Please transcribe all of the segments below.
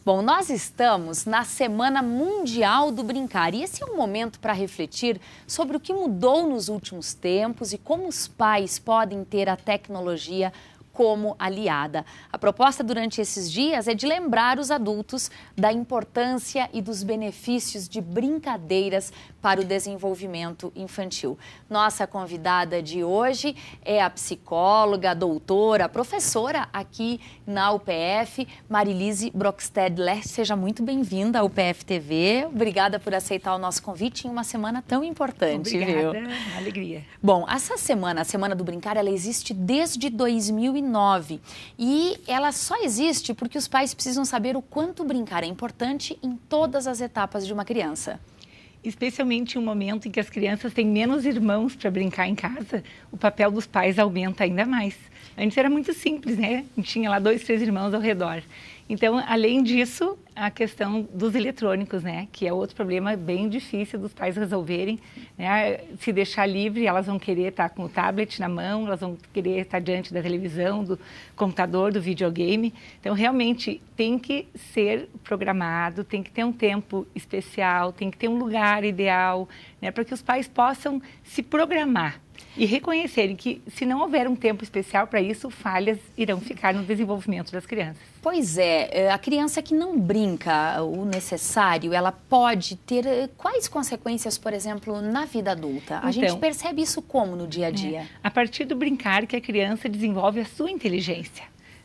Bom, nós estamos na Semana Mundial do Brincar e esse é um momento para refletir sobre o que mudou nos últimos tempos e como os pais podem ter a tecnologia como aliada. A proposta durante esses dias é de lembrar os adultos da importância e dos benefícios de brincadeiras para o desenvolvimento infantil. Nossa convidada de hoje é a psicóloga, a doutora, a professora aqui na UPF, Marilise Brockstedt-Lerch. Seja muito bem-vinda à UPF TV. Obrigada por aceitar o nosso convite em uma semana tão importante. Obrigada, viu? Uma alegria. Bom, essa semana, a Semana do Brincar, ela existe desde 2009 e ela só existe porque os pais precisam saber o quanto brincar é importante em todas as etapas de uma criança. Especialmente em um momento em que as crianças têm menos irmãos para brincar em casa, o papel dos pais aumenta ainda mais. Antes era muito simples, né? Tinha lá 2, 3 irmãos ao redor. Então, além disso, a questão dos eletrônicos, né? Que é outro problema bem difícil dos pais resolverem, né? Se deixar livre, elas vão querer estar com o tablet na mão, elas vão querer estar diante da televisão, do computador, do videogame. Então, realmente, tem que ser programado, tem que ter um tempo especial, tem que ter um lugar ideal, né? Para que os pais possam se programar e reconhecerem que, se não houver um tempo especial para isso, falhas irão ficar no desenvolvimento das crianças. Pois é, a criança que não brinca o necessário, ela pode ter quais consequências, por exemplo, na vida adulta? A gente percebe isso como no dia a dia? A partir do brincar que a criança desenvolve a sua inteligência.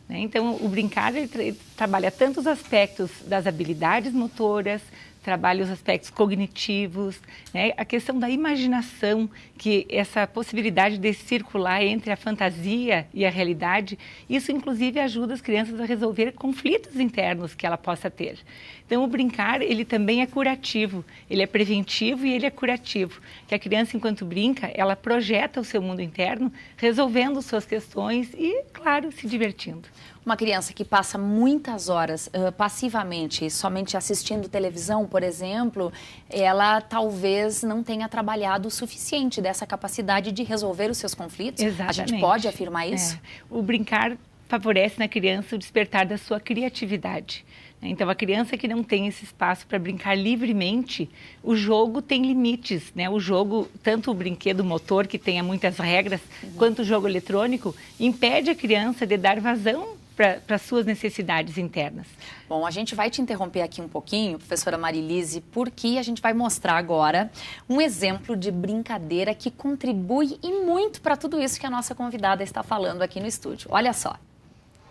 Então, o brincar ele trabalha tanto os aspectos das habilidades motoras, trabalha os aspectos cognitivos, né? A questão da imaginação, que essa possibilidade de circular entre a fantasia e a realidade, isso inclusive ajuda as crianças a resolver conflitos internos que ela possa ter. Então, o brincar, ele também é curativo, ele é preventivo e ele é curativo. Que a criança, enquanto brinca, ela projeta o seu mundo interno, resolvendo suas questões e, claro, se divertindo. Uma criança que passa muitas horas passivamente, somente assistindo televisão, por exemplo, ela talvez não tenha trabalhado o suficiente dessa capacidade de resolver os seus conflitos. Exatamente. A gente pode afirmar isso? O brincar favorece na criança o despertar da sua criatividade. Então, a criança que não tem esse espaço para brincar livremente, o jogo tem limites, né? O jogo, tanto o brinquedo motor, que tenha muitas regras, quanto o jogo eletrônico, impede a criança de dar vazão para suas necessidades internas. Bom, a gente vai te interromper aqui um pouquinho, professora Marilise, porque a gente vai mostrar agora um exemplo de brincadeira que contribui e muito para tudo isso que a nossa convidada está falando aqui no estúdio. Olha só.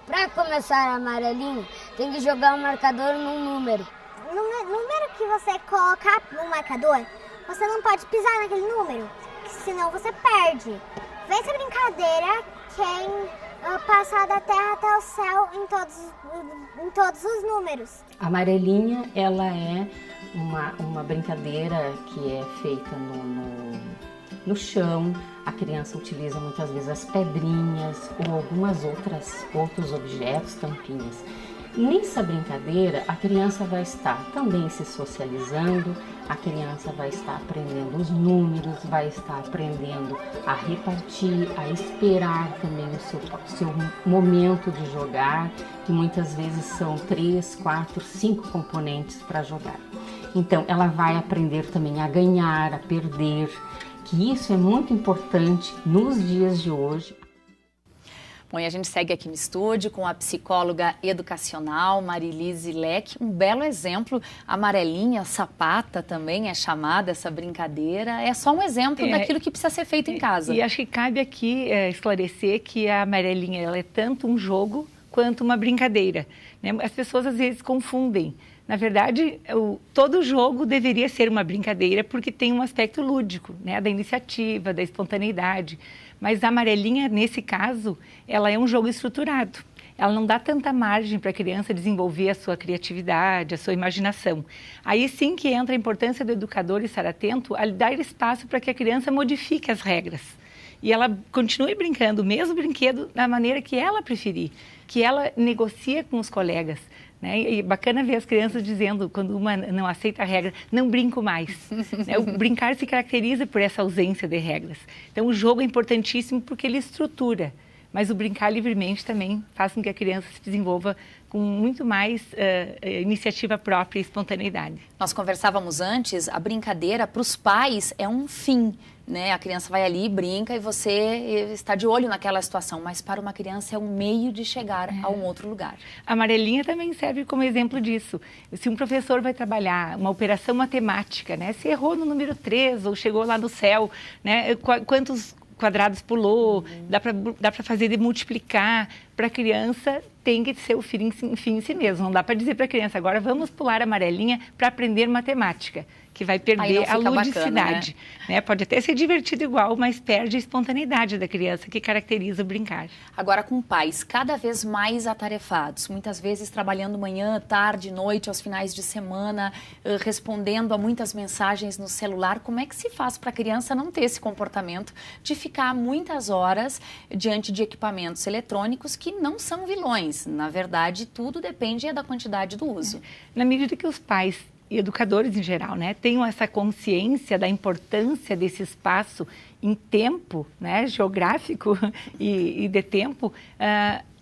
Para começar a amarelinho, tem que jogar um marcador num número. No número que você colocar no marcador, você não pode pisar naquele número, senão você perde. Vence a brincadeira quem passar da terra até o céu em todos os números. A amarelinha, ela é uma brincadeira que é feita no chão. A criança utiliza muitas vezes as pedrinhas ou outros objetos, tampinhas. Nessa brincadeira, a criança vai estar também se socializando, a criança vai estar aprendendo os números, vai estar aprendendo a repartir, a esperar também o seu momento de jogar, que muitas vezes são 3, 4, 5 componentes para jogar. Então, ela vai aprender também a ganhar, a perder, que isso é muito importante nos dias de hoje. Bom, e a gente segue aqui no estúdio com a psicóloga educacional Marilise Lerch. Um belo exemplo, amarelinha, sapata também é chamada essa brincadeira. É só um exemplo daquilo que precisa ser feito em casa. E acho que cabe aqui esclarecer que a amarelinha ela é tanto um jogo quanto uma brincadeira, né? As pessoas às vezes confundem. Na verdade, todo jogo deveria ser uma brincadeira porque tem um aspecto lúdico, né? Da iniciativa, da espontaneidade. Mas a amarelinha, nesse caso, ela é um jogo estruturado. Ela não dá tanta margem para a criança desenvolver a sua criatividade, a sua imaginação. Aí sim que entra a importância do educador estar atento a dar espaço para que a criança modifique as regras. E ela continue brincando o mesmo brinquedo da maneira que ela preferir, que ela negocia com os colegas. Né? E bacana ver as crianças dizendo, quando uma não aceita a regra, não brinco mais. O brincar se caracteriza por essa ausência de regras. Então, o jogo é importantíssimo porque ele estrutura. mas o brincar livremente também faz com que a criança se desenvolva com muito mais iniciativa própria e espontaneidade. Nós conversávamos antes, a brincadeira para os pais é um fim, né? A criança vai ali, brinca e você está de olho naquela situação, mas para uma criança é um meio de chegar a um outro lugar. A amarelinha também serve como exemplo disso. Se um professor vai trabalhar uma operação matemática, né? Se errou no número 3 ou chegou lá no céu, né? Quantos quadrados pulou, dá para fazer de multiplicar. Para a criança tem que ser o fim em si mesmo. Não dá para dizer para a criança, agora vamos pular a amarelinha para aprender matemática, que vai perder a ludicidade. Bacana, né? Pode até ser divertido igual, mas perde a espontaneidade da criança, que caracteriza o brincar. Agora, com pais cada vez mais atarefados, muitas vezes trabalhando manhã, tarde, noite, aos finais de semana, respondendo a muitas mensagens no celular, como é que se faz para a criança não ter esse comportamento de ficar muitas horas diante de equipamentos eletrônicos que não são vilões? Na verdade, tudo depende da quantidade do uso. Na medida que os pais e educadores em geral, né, tenham essa consciência da importância desse espaço em tempo, né, geográfico e de tempo,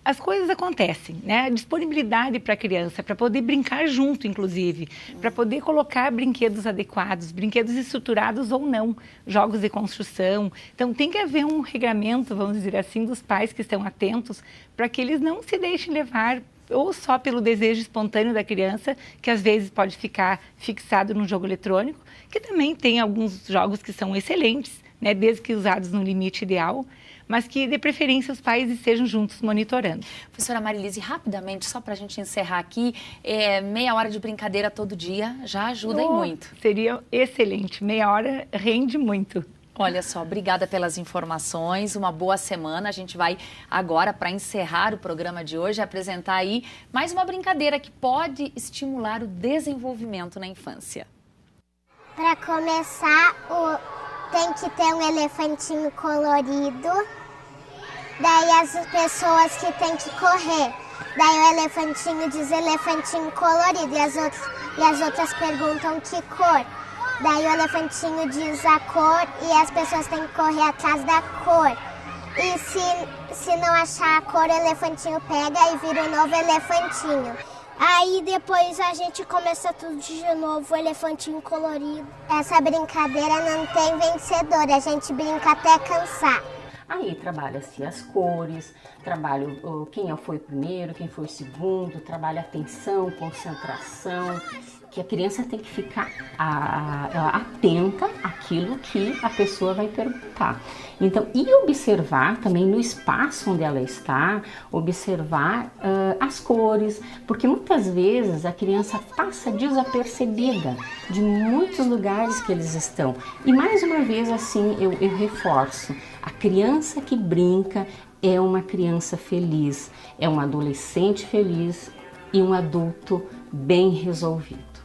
as coisas acontecem, né? A disponibilidade para a criança, para poder brincar junto, inclusive, para poder colocar brinquedos adequados, brinquedos estruturados ou não, jogos de construção. Então, tem que haver um regramento, vamos dizer assim, dos pais que estão atentos para que eles não se deixem levar ou só pelo desejo espontâneo da criança, que às vezes pode ficar fixado num jogo eletrônico, que também tem alguns jogos que são excelentes, né, desde que usados no limite ideal, mas que, de preferência, os pais estejam juntos monitorando. Professora Marilise, rapidamente, só para a gente encerrar aqui, meia hora de brincadeira todo dia já ajuda e muito. Seria excelente, meia hora rende muito. Olha só, obrigada pelas informações, uma boa semana. A gente vai agora, para encerrar o programa de hoje, apresentar aí mais uma brincadeira que pode estimular o desenvolvimento na infância. Para começar, tem que ter um elefantinho colorido, daí as pessoas que tem que correr. Daí o elefantinho diz elefantinho colorido e as outras perguntam que cor. Daí o elefantinho diz a cor e as pessoas têm que correr atrás da cor. E se não achar a cor, o elefantinho pega e vira um novo elefantinho. Aí depois a gente começa tudo de novo, o elefantinho colorido. Essa brincadeira não tem vencedor, a gente brinca até cansar. Aí trabalha-se as cores, trabalha quem foi o primeiro, quem foi o segundo, trabalha atenção, concentração, que a criança tem que ficar atenta àquilo que a pessoa vai perguntar. Então, e observar também no espaço onde ela está, observar as cores, porque muitas vezes a criança passa desapercebida de muitos lugares que eles estão. E mais uma vez, assim, eu reforço, a criança que brinca é uma criança feliz, é um adolescente feliz e um adulto bem resolvido.